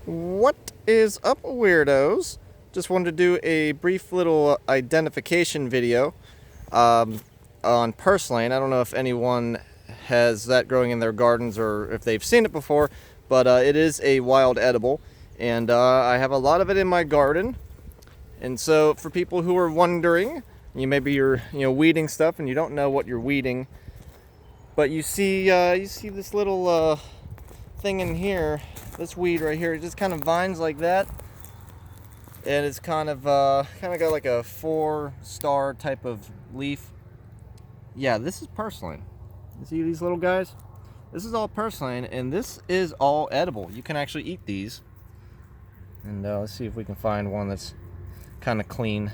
What is up, weirdos? Just wanted to do a brief little identification video on Purslane. I don't know if anyone has that growing in their gardens or if they've seen it before, but it is a wild edible, and I have a lot of it in my garden. And so, for people who are wondering, maybe you're weeding stuff and you don't know what you're weeding, but you see this little thing in here. This weed right here, it just kind of vines like that, and it's kind of got like a 4-star type of leaf. Yeah, this is purslane. You see these little guys? This is all purslane, and this is all edible. You can actually eat these. And let's see if we can find one that's kind of clean.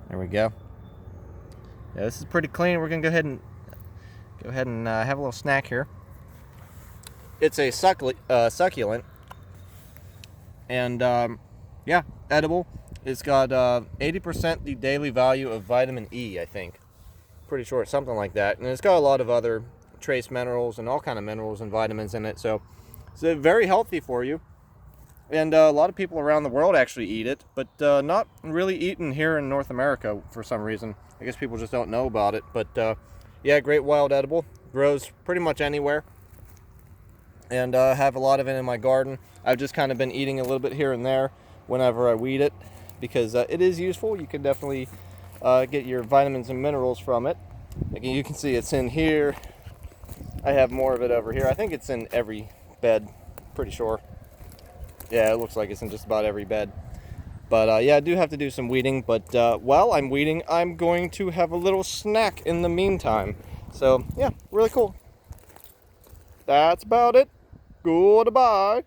There we go. Yeah, this is pretty clean. We're gonna go ahead and have a little snack here. It's a succulent, and yeah, edible. It's got 80% the daily value of vitamin E, I think. Pretty sure it's something like that. And it's got a lot of other trace minerals and all kind of minerals and vitamins in it. So it's very healthy for you. And a lot of people around the world actually eat it, but not really eaten here in North America for some reason. I guess people just don't know about it. But yeah, great wild edible. Grows pretty much anywhere. And I have a lot of it in my garden. I've just kind of been eating a little bit here and there whenever I weed it, because it is useful. You can definitely get your vitamins and minerals from it. Like you can see, it's in here. I have more of it over here. I think it's in every bed, pretty sure. Yeah, it looks like it's in just about every bed. But yeah, I do have to do some weeding. But while I'm weeding, I'm going to have a little snack in the meantime. So yeah, really cool. That's about it. Goodbye.